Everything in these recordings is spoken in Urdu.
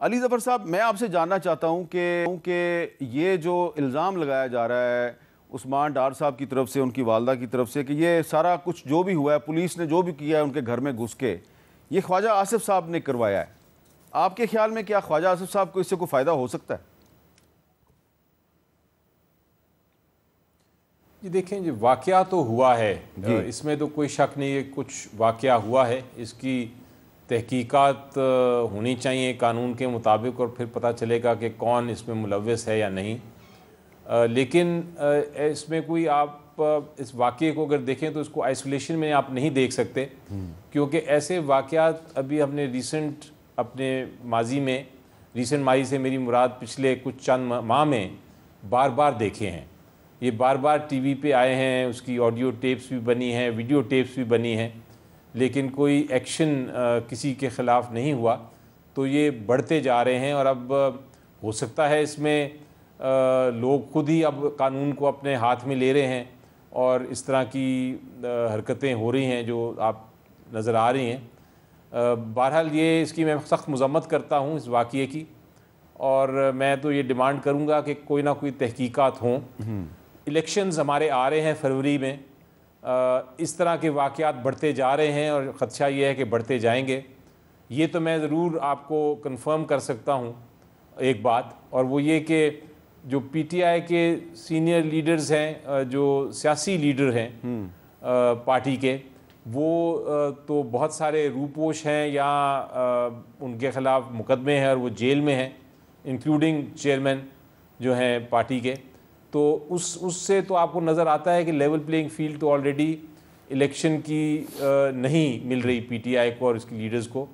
علی ظفر صاحب، میں آپ سے جاننا چاہتا ہوں کہ یہ جو الزام لگایا جا رہا ہے عثمان ڈار صاحب کی طرف سے، ان کی والدہ کی طرف سے، کہ یہ سارا کچھ جو بھی ہوا ہے، پولیس نے جو بھی کیا ہے ان کے گھر میں گھس کے، یہ خواجہ آصف صاحب نے کروایا ہے، آپ کے خیال میں کیا خواجہ آصف صاحب کو اس سے کوئی فائدہ ہو سکتا ہے؟ جی دیکھیں، جو واقعہ تو ہوا ہے، اس میں تو کوئی شک نہیں ہے، کچھ واقعہ ہوا ہے، اس کی تحقیقات ہونی چاہیے قانون کے مطابق، اور پھر پتہ چلے گا کہ کون اس میں ملوث ہے یا نہیں۔ لیکن اس میں کوئی آپ اس واقعے کو اگر دیکھیں تو اس کو آئسولیشن میں آپ نہیں دیکھ سکتے، کیونکہ ایسے واقعات ابھی ہم نے ریسنٹ اپنے ماضی میں، ریسنٹ ماضی سے میری مراد پچھلے کچھ چند ماہ میں بار بار دیکھے ہیں۔ یہ بار بار ٹی وی پہ آئے ہیں، اس کی آڈیو ٹیپس بھی بنی ہیں، ویڈیو ٹیپس بھی بنی ہیں، لیکن کوئی ایکشن کسی کے خلاف نہیں ہوا۔ تو یہ بڑھتے جا رہے ہیں، اور اب ہو سکتا ہے اس میں لوگ خود ہی اب قانون کو اپنے ہاتھ میں لے رہے ہیں، اور اس طرح کی حرکتیں ہو رہی ہیں جو آپ نظر آ رہی ہیں۔ بہرحال یہ اس کی میں سخت مذمت کرتا ہوں اس واقعے کی، اور میں تو یہ ڈیمانڈ کروں گا کہ کوئی نہ کوئی تحقیقات ہوں۔ الیکشنز ہمارے آ رہے ہیں فروری میں، اس طرح کے واقعات بڑھتے جا رہے ہیں، اور خدشہ یہ ہے کہ بڑھتے جائیں گے۔ یہ تو میں ضرور آپ کو کنفرم کر سکتا ہوں ایک بات، اور وہ یہ کہ جو پی ٹی آئی کے سینئر لیڈرز ہیں، جو سیاسی لیڈر ہیں پارٹی کے، وہ تو بہت سارے روپوش ہیں، یا ان کے خلاف مقدمے ہیں اور وہ جیل میں ہیں، انکلوڈنگ چیئرمین جو ہیں پارٹی کے۔ تو اس سے تو آپ کو نظر آتا ہے کہ لیول پلینگ فیلڈ تو آلریڈی الیکشن کی نہیں مل رہی پی ٹی آئی کو اور اس کی لیڈرز کو۔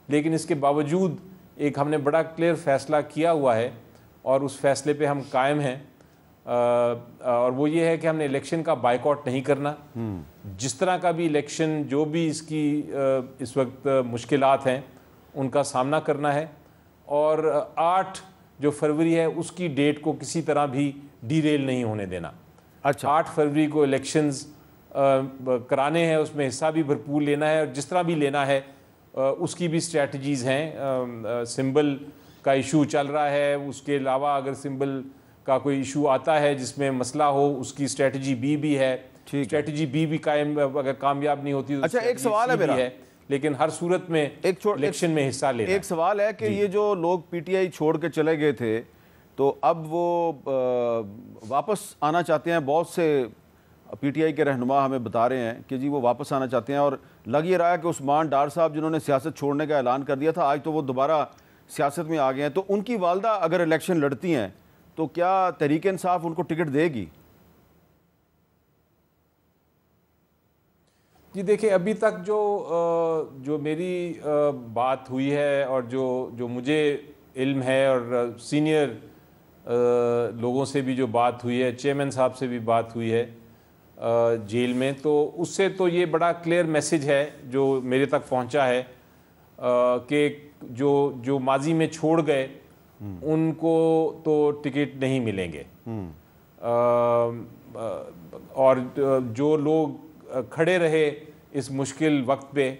لیکن اس کے باوجود ایک ہم نے بڑا کلیئر فیصلہ کیا ہوا ہے، اور اس فیصلے پہ ہم قائم ہیں، اور وہ یہ ہے کہ ہم نے الیکشن کا بائیکاٹ نہیں کرنا۔ جس طرح کا بھی الیکشن، جو بھی اس کی اس وقت مشکلات ہیں، ان کا سامنا کرنا ہے، اور 8 جو فروری ہے اس کی ڈیٹ کو کسی طرح بھی ڈی ریل نہیں ہونے دینا۔ 8 فروری کو الیکشنز کرانے ہیں، اس میں حصہ بھی بھرپور لینا ہے، اور جس طرح بھی لینا ہے اس کی بھی اسٹریٹجیز ہیں۔ سمبل کا ایشو چل رہا ہے، اس کے علاوہ اگر سمبل کا کوئی ایشو آتا ہے جس میں مسئلہ ہو، اس کی اسٹریٹجی بی بھی ہے۔ اسٹریٹجی بی بھی قائم اگر کامیاب نہیں ہوتی تو ایک سوال ہے میرا، لیکن ہر صورت میں الیکشن میں حصہ لینا۔ ایک سوال ہے کہ یہ جو لوگ پی ٹی آئی چھوڑ کے چلے گئے تھے، تو اب وہ واپس آنا چاہتے ہیں۔ بہت سے پی ٹی آئی کے رہنما ہمیں بتا رہے ہیں کہ جی وہ واپس آنا چاہتے ہیں، اور لگ یہ رہا ہے کہ عثمان ڈار صاحب جنہوں نے سیاست چھوڑنے کا اعلان کر دیا تھا، آج تو وہ دوبارہ سیاست میں آ گئے ہیں۔ تو ان کی والدہ اگر الیکشن لڑتی ہیں تو کیا تحریک انصاف ان کو ٹکٹ دے گی؟ جی دیکھیں، ابھی تک جو میری بات ہوئی ہے، اور جو مجھے علم ہے، اور سینئر لوگوں سے بھی جو بات ہوئی ہے، چیئرمین صاحب سے بھی بات ہوئی ہے جیل میں، تو اس سے تو یہ بڑا کلیئر میسج ہے جو میرے تک پہنچا ہے، کہ جو ماضی میں چھوڑ گئے ان کو تو ٹکٹ نہیں ملیں گے، اور جو لوگ کھڑے رہے اس مشکل وقت پہ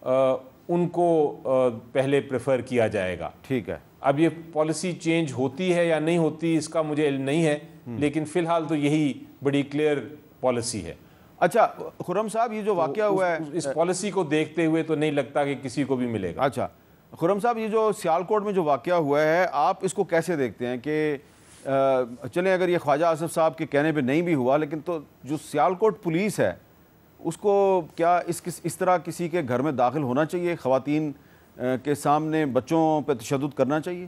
ان کو پہلے پریفر کیا جائے گا۔ ٹھیک ہے، اب یہ پالیسی چینج ہوتی ہے یا نہیں ہوتی اس کا مجھے علم نہیں ہے، لیکن فی الحال تو یہی بڑی کلیئر پالیسی ہے۔ اچھا خرم صاحب، یہ جو واقعہ ہوا ہے اس پالیسی کو دیکھتے ہوئے تو نہیں لگتا کہ کسی کو بھی ملے گا۔ اچھا خرم صاحب، یہ جو سیالکوٹ میں جو واقعہ ہوا ہے، آپ اس کو کیسے دیکھتے ہیں کہ چلیں اگر یہ خواجہ آصف صاحب کے کہنے پہ نہیں بھی ہوا، لیکن تو جو سیالکوٹ پولیس ہے اس کو کیا اس طرح کسی کے گھر میں داخل ہونا چاہیے؟ خواتین کے سامنے بچوں پہ تشدد کرنا چاہیے؟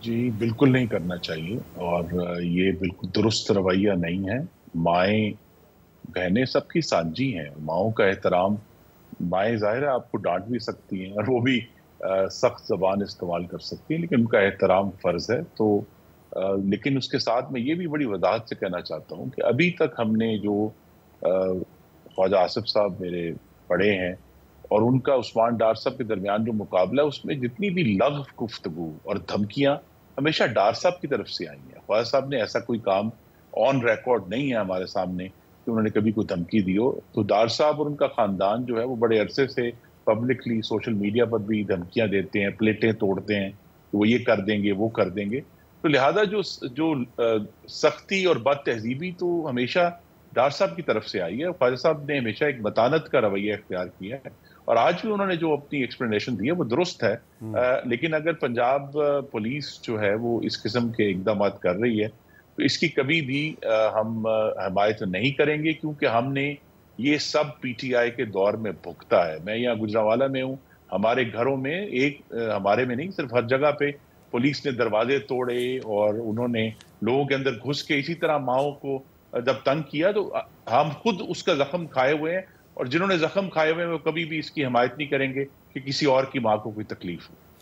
جی بالکل نہیں کرنا چاہیے، اور یہ بالکل درست رویہ نہیں ہے۔ مائیں بہنیں سب کی سانجی ہیں، ماؤں کا احترام، مائیں ظاہر ہے آپ کو ڈانٹ بھی سکتی ہیں، اور وہ بھی سخت زبان استعمال کر سکتی ہیں، لیکن ان کا احترام فرض ہے۔ تو لیکن اس کے ساتھ میں یہ بھی بڑی وضاحت سے کہنا چاہتا ہوں کہ ابھی تک ہم نے جو خواجہ آصف صاحب میرے پڑھے ہیں، اور ان کا عثمان ڈار صاحب کے درمیان جو مقابلہ ہے، اس میں جتنی بھی لغو گفتگو اور دھمکیاں ہمیشہ ڈار صاحب کی طرف سے آئی ہیں۔ خواجہ صاحب نے ایسا کوئی کام آن ریکارڈ نہیں ہے ہمارے سامنے کہ انہوں نے کبھی کوئی دھمکی دی ہو۔ تو ڈار صاحب اور ان کا خاندان جو ہے وہ بڑے عرصے سے پبلکلی سوشل میڈیا پر بھی دھمکیاں دیتے ہیں, پلیٹیں توڑتے ہیں, وہ یہ کر دیں گے, وہ کر دیں گے. تو لہذا جو سختی اور بد تہذیبی تو ہمیشہ ڈار صاحب کی طرف سے آئی ہے. خواجہ صاحب نے ہمیشہ ایک متانت کا رویہ اختیار کیا ہے, اور آج بھی انہوں نے جو اپنی ایکسپلینیشن دی ہے وہ درست ہے. لیکن اگر پنجاب پولیس جو ہے وہ اس قسم کے اقدامات کر رہی ہے تو اس کی کبھی بھی ہم حمایت نہیں کریں گے, کیونکہ ہم نے یہ سب پی ٹی آئی کے دور میں بھگتا ہے. میں یہاں گجرانوالہ میں ہوں, ہمارے گھروں میں ہمارے میں نہیں صرف ہر جگہ پہ پولیس نے دروازے توڑے اور انہوں نے لوگوں کے اندر گھس کے اسی طرح ماؤں کو جب تنگ کیا, تو ہم خود اس کا زخم کھائے ہوئے ہیں, اور جنہوں نے زخم کھائے ہوئے ہیں وہ کبھی بھی اس کی حمایت نہیں کریں گے کہ کسی اور کی ماں کو کوئی تکلیف ہو.